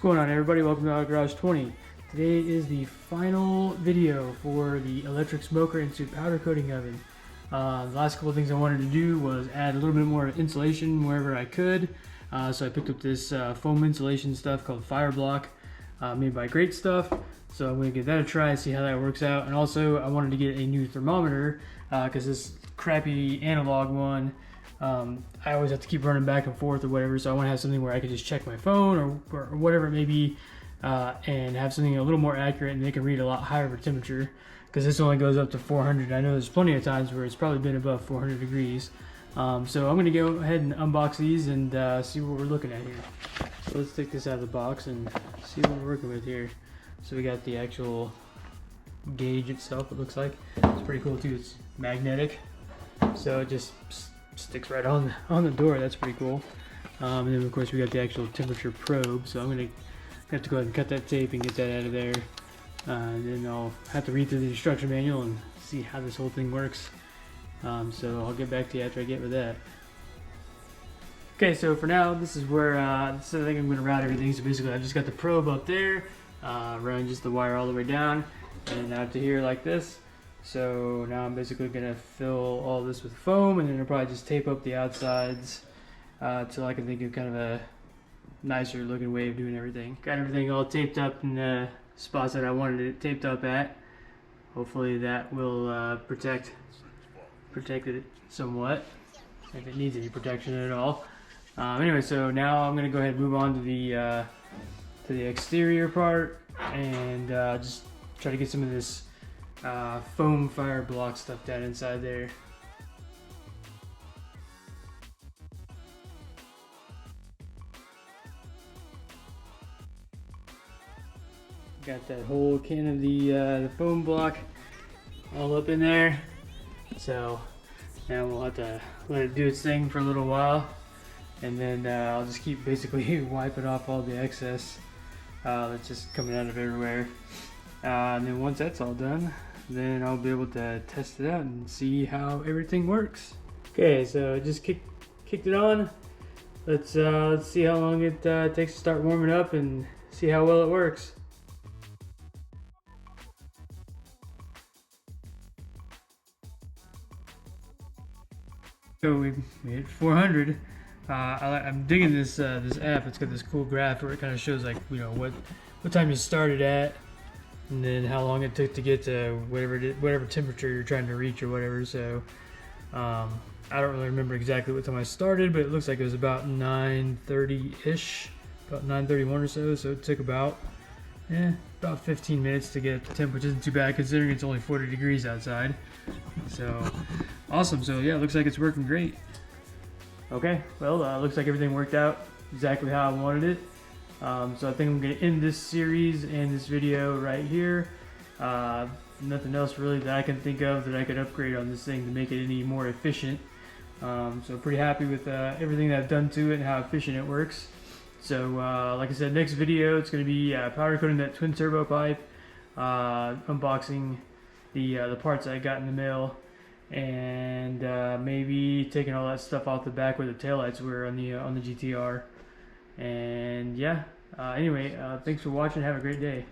going on, everybody? Welcome to Auto Garage 20. Today is the final video for the electric smoker into powder coating oven. The last couple of things I wanted to do was add a little bit more insulation wherever I could. So I picked up this foam insulation stuff called Fire Block, made by Great Stuff. So I'm going to give that a try and see how that works out. And also I wanted to get a new thermometer because this crappy analog one, I always have to keep running back and forth or whatever, so I want to have something where I can just check my phone or whatever it may be, and have something a little more accurate and they can read a lot higher of a temperature, because this only goes up to 400. I know there's plenty of times where it's probably been above 400 degrees. So I'm going to go ahead and unbox these and see what we're looking at here. So let's take this out of the box and see what we're working with here. So we got the actual gauge itself, it looks like. It's pretty cool too, it's magnetic. So it just sticks right on the door. That's pretty cool. And then of course we got the actual temperature probe, so I'm gonna have to go ahead and cut that tape and get that out of there, and then I'll have to read through the instruction manual and see how this whole thing works. So I'll get back to you after I get with that. Okay, so for now this is where this is, I think I'm gonna route everything. So basically I just got the probe up there, running just the wire all the way down and out to here like this. So now I'm basically going to fill all this with foam, and then I'll probably just tape up the outsides till I can think of kind of a nicer looking way of doing everything. Got everything all taped up in the spots that I wanted it taped up at. Hopefully that will protect it somewhat, if it needs any protection at all. Anyway, so now I'm going to go ahead and move on to the exterior part and just try to get some of this foam fire block stuff down inside there. Got that whole can of the foam block all up in there. So now we'll have to let it do its thing for a little while, and then I'll just keep basically wiping off all the excess that's just coming out of everywhere. And then once that's all done, then I'll be able to test it out and see how everything works. Okay, so I just kicked it on. Let's see how long it takes to start warming up and see how well it works. So we hit 400. I'm digging this app. It's got this cool graph where it kind of shows, like, you know, what time you started at, and then how long it took to get to whatever temperature you're trying to reach or whatever. So I don't really remember exactly what time I started, but it looks like it was about 9:30-ish, about 9:31 or so. So it took about 15 minutes to get the temp, which isn't too bad considering it's only 40 degrees outside. So awesome. So yeah, it looks like it's working great. Okay, well, looks like everything worked out exactly how I wanted it. So I think I'm going to end this series and this video right here. Nothing else really that I can think of that I could upgrade on this thing to make it any more efficient. So pretty happy with everything that I've done to it and how efficient it works. So like I said, next video it's going to be powder coating that twin turbo pipe, unboxing the parts I got in the mail, and maybe taking all that stuff off the back where the taillights were on the GTR. And yeah, anyway, thanks for watching. Have a great day.